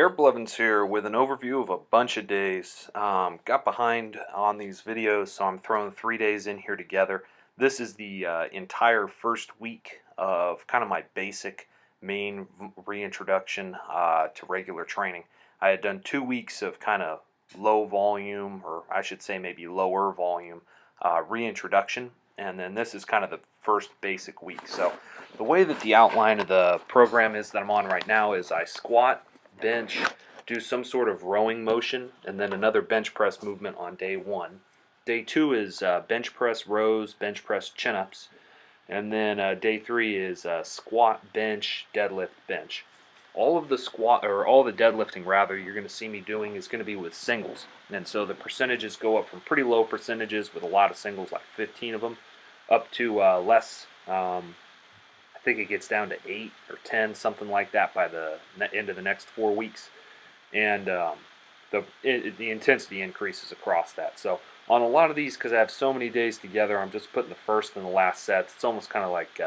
Garrett Blevins here with an overview of a bunch of days. Got behind on these videos, so I'm throwing 3 days in here together. This is the entire first week of kind of my basic main reintroduction to regular training. I had done 2 weeks of kind of low volume, or I should say maybe lower volume reintroduction, and then this is kind of the first basic week. So the way that the outline of the program is that I'm on right now is I squat, bench, do some sort of rowing motion, and then another bench press movement on day 1. Day 2 is bench press rows, bench press chin-ups, and then day 3 is squat, bench, deadlift, bench. All of the deadlifting rather you're going to see me doing is going to be with singles, and so the percentages go up from pretty low percentages with a lot of singles, like 15 of them, up to less. I think it gets down to 8 or 10, something like that, by the end of the next 4 weeks, and the intensity increases across that. So on a lot of these, because I have so many days together, I'm just putting the first and the last sets. It's almost kind of like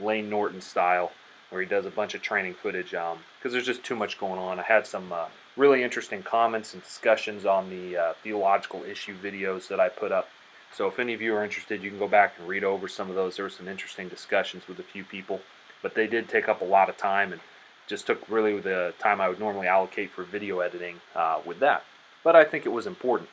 Lane Norton style, where he does a bunch of training footage, because there's just too much going on. I had some really interesting comments and discussions on the theological issue videos that I put up. So if any of you are interested, you can go back and read over some of those. There were some interesting discussions with a few people, but they did take up a lot of time and just took really the time I would normally allocate for video editing with that. But I think it was important.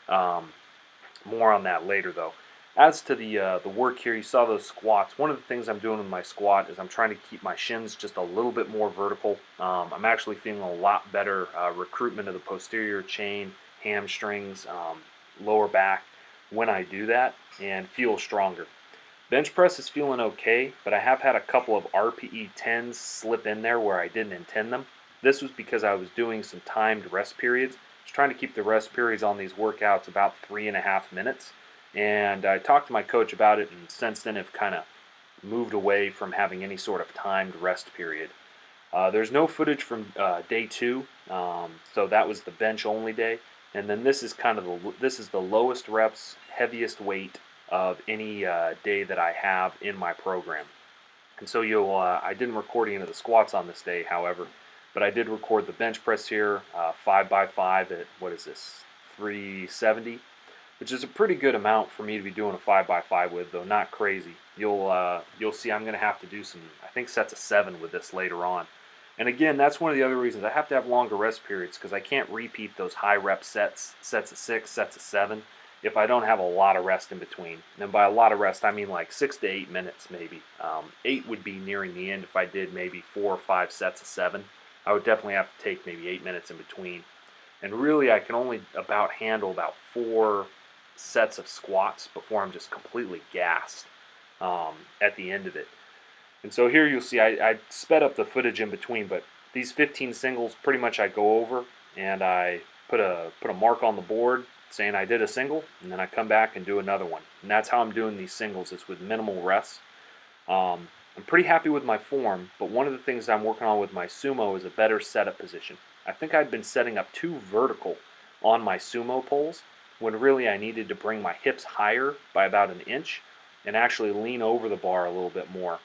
More on that later, though. As to the work here, you saw those squats. One of the things I'm doing with my squat is I'm trying to keep my shins just a little bit more vertical. I'm actually feeling a lot better recruitment of the posterior chain, hamstrings, lower back when I do that, and feel stronger. Bench press is feeling okay, but I have had a couple of RPE 10s slip in there where I didn't intend them. This was because I was doing some timed rest periods. I was trying to keep the rest periods on these workouts about 3.5 minutes, and I talked to my coach about it, and since then have kind of moved away from having any sort of timed rest period. There's no footage from day 2, so that was the bench only day. And then this is kind of the lowest reps, heaviest weight of any day that I have in my program. And so I didn't record any of the squats on this day, however, but I did record the bench press here, 5x5 at, what is this, 370, which is a pretty good amount for me to be doing a 5x5 with, though not crazy. You'll see I'm going to have to do some, I think, sets of 7 with this later on. And again, that's one of the other reasons I have to have longer rest periods, because I can't repeat those high rep sets of 6, sets of 7, if I don't have a lot of rest in between. And by a lot of rest, I mean like 6 to 8 minutes maybe. 8 would be nearing the end if I did maybe 4 or 5 sets of 7. I would definitely have to take maybe 8 minutes in between. And really, I can only handle about 4 sets of squats before I'm just completely gassed at the end of it. And so here you'll see I sped up the footage in between, but these 15 singles pretty much I go over, and I put a mark on the board saying I did a single, and then I come back and do another one. And that's how I'm doing these singles. It's with minimal rest. I'm pretty happy with my form, but one of the things I'm working on with my sumo is a better setup position. I think I'd been setting up too vertical on my sumo poles, when really I needed to bring my hips higher by about 1 inch and actually lean over the bar a little bit more.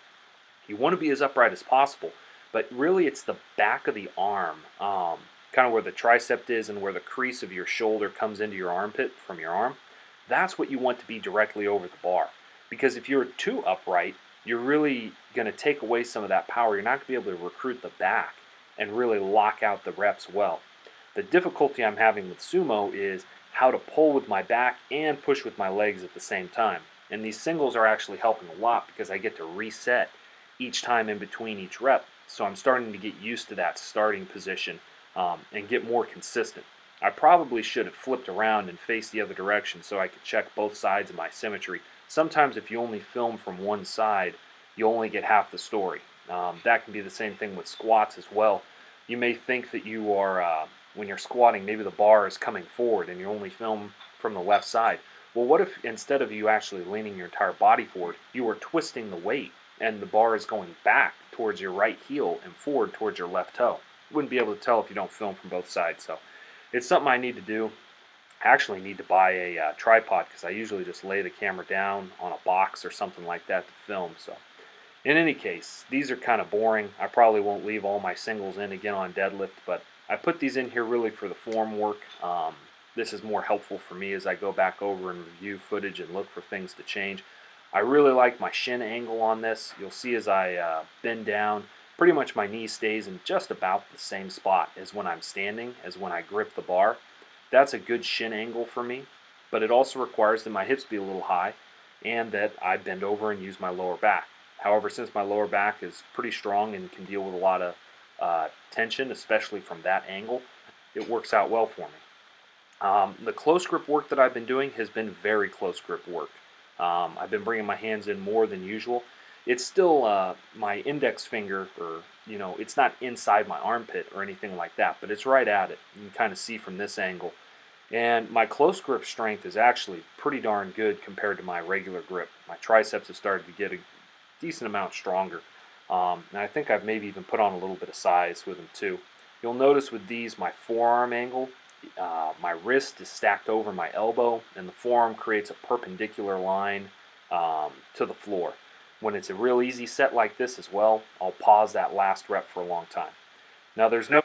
You want to be as upright as possible, but really it's the back of the arm, kind of where the tricep is and where the crease of your shoulder comes into your armpit from your arm. That's what you want to be directly over the bar, because if you're too upright, you're really going to take away some of that power. You're not going to be able to recruit the back and really lock out the reps well. The difficulty I'm having with sumo is how to pull with my back and push with my legs at the same time. And these singles are actually helping a lot, because I get to reset each time in between each rep. So I'm starting to get used to that starting position and get more consistent. I probably should have flipped around and faced the other direction so I could check both sides of my symmetry. Sometimes if you only film from one side, you only get half the story. That can be the same thing with squats as well. You may think that you are, when you're squatting, maybe the bar is coming forward and you only film from the left side. Well, what if instead of you actually leaning your entire body forward, you were twisting the weight and the bar is going back towards your right heel and forward towards your left toe? You wouldn't be able to tell if you don't film from both sides. So it's something I need to do. I actually need to buy a tripod, because I usually just lay the camera down on a box or something like that to film. So in any case, these are kind of boring. I probably won't leave all my singles in again on deadlift, but I put these in here really for the form work. This is more helpful for me as I go back over and review footage and look for things to change. I really like my shin angle on this. You'll see as I bend down, pretty much my knee stays in just about the same spot as when I'm standing, as when I grip the bar. That's a good shin angle for me, but it also requires that my hips be a little high and that I bend over and use my lower back. However, since my lower back is pretty strong and can deal with a lot of tension, especially from that angle, it works out well for me. The close grip work that I've been doing has been very close grip work. I've been bringing my hands in more than usual. It's still my index finger, or it's not inside my armpit or anything like that, but it's right at it. You can kind of see from this angle. And my close grip strength is actually pretty darn good compared to my regular grip. My triceps have started to get a decent amount stronger. And I think I've maybe even put on a little bit of size with them too. You'll notice with these, my forearm angle, my wrist is stacked over my elbow, and the forearm creates a perpendicular line to the floor. When it's a real easy set like this as well, I'll pause that last rep for a long time. Now there's no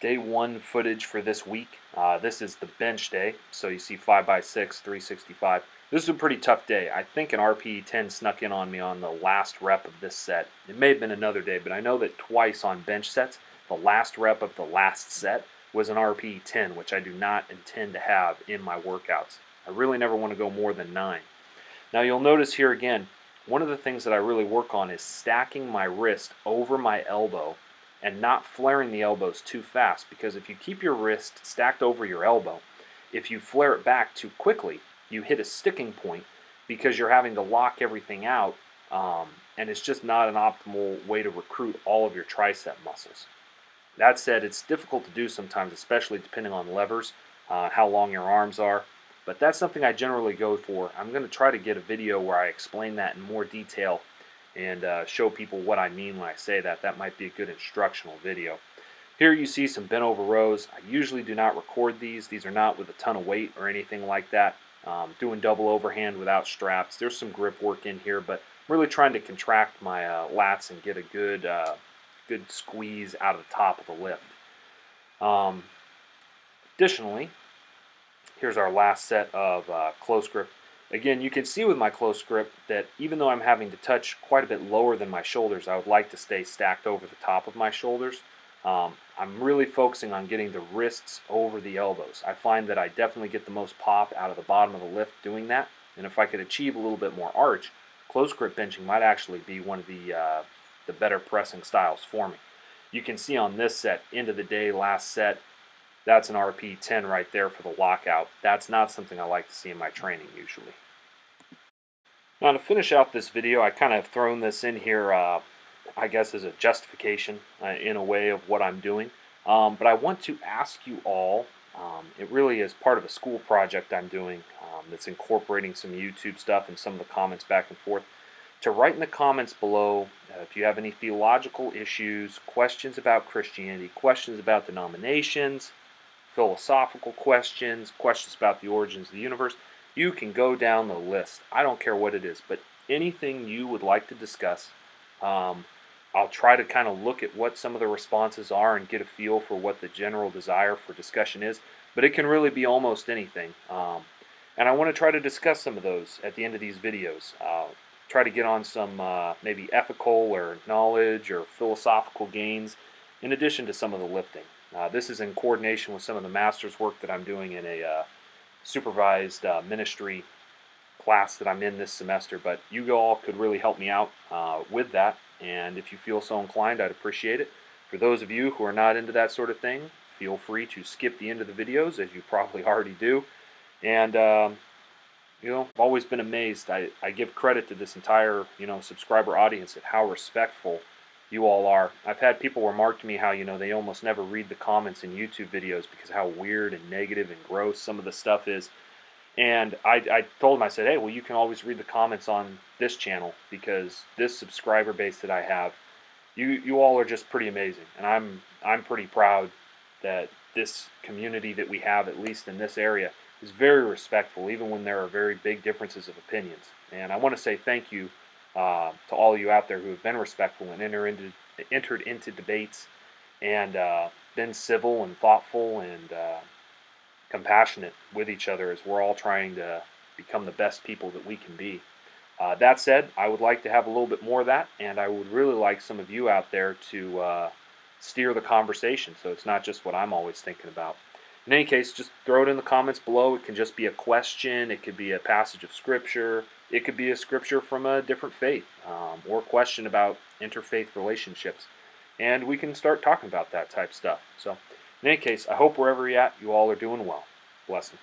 day one footage for this week. This is the bench day, so you see 5x6, 365. This is a pretty tough day. I think an RPE 10 snuck in on me on the last rep of this set. It may have been another day, but I know that twice on bench sets, the last rep of the last set was an RPE 10, which I do not intend to have in my workouts. I really never want to go more than 9. Now you'll notice here again, one of the things that I really work on is stacking my wrist over my elbow and not flaring the elbows too fast, because if you keep your wrist stacked over your elbow, if you flare it back too quickly, you hit a sticking point because you're having to lock everything out, and it's just not an optimal way to recruit all of your tricep muscles. That said, it's difficult to do sometimes, especially depending on levers, how long your arms are, but that's something I generally go for. I'm going to try to get a video where I explain that in more detail and show people what I mean when I say that. That might be a good instructional video. Here you see some bent over rows. I usually do not record these. These are not with a ton of weight or anything like that. Doing double overhand without straps. There's some grip work in here, but I'm really trying to contract my lats and get a good squeeze out of the top of the lift. Additionally, here's our last set of close grip. Again, you can see with my close grip that even though I'm having to touch quite a bit lower than my shoulders, I would like to stay stacked over the top of my shoulders. I'm really focusing on getting the wrists over the elbows. I find that I definitely get the most pop out of the bottom of the lift doing that, and if I could achieve a little bit more arch, close grip benching might actually be one of the better pressing styles for me. You can see on this set, end of the day, last set, that's an RP 10 right there for the lockout. That's not something I like to see in my training usually. Now to finish out this video, I kind of thrown this in here, I guess as a justification in a way of what I'm doing. But I want to ask you all, it really is part of a school project I'm doing that's incorporating some YouTube stuff and some of the comments back and forth, to write in the comments below if you have any theological issues, questions about Christianity, questions about denominations, philosophical questions, questions about the origins of the universe. You can go down the list. I don't care what it is, but anything you would like to discuss, I'll try to kind of look at what some of the responses are and get a feel for what the general desire for discussion is, but it can really be almost anything. And I want to try to discuss some of those at the end of these videos. Try to get on some maybe ethical or knowledge or philosophical gains in addition to some of the lifting. This is in coordination with some of the master's work that I'm doing in a supervised ministry class that I'm in this semester, but you all could really help me out with that, and if you feel so inclined, I'd appreciate it. For those of you who are not into that sort of thing, feel free to skip the end of the videos, as you probably already do. And I've always been amazed. I give credit to this entire subscriber audience at how respectful you all are. I've had people remark to me how they almost never read the comments in YouTube videos because how weird and negative and gross some of the stuff is. And I told them, I said, hey, well, you can always read the comments on this channel, because this subscriber base that I have, you all are just pretty amazing, and I'm pretty proud that this community that we have, at least in this area, is very respectful, even when there are very big differences of opinions. And I want to say thank you to all of you out there who have been respectful and entered into debates and been civil and thoughtful and compassionate with each other as we're all trying to become the best people that we can be. That said, I would like to have a little bit more of that, and I would really like some of you out there to steer the conversation so it's not just what I'm always thinking about. In any case, just throw it in the comments below. It can just be a question, it could be a passage of scripture, it could be a scripture from a different faith, or a question about interfaith relationships. And we can start talking about that type stuff. So, in any case, I hope wherever you're at, you all are doing well. Blessings.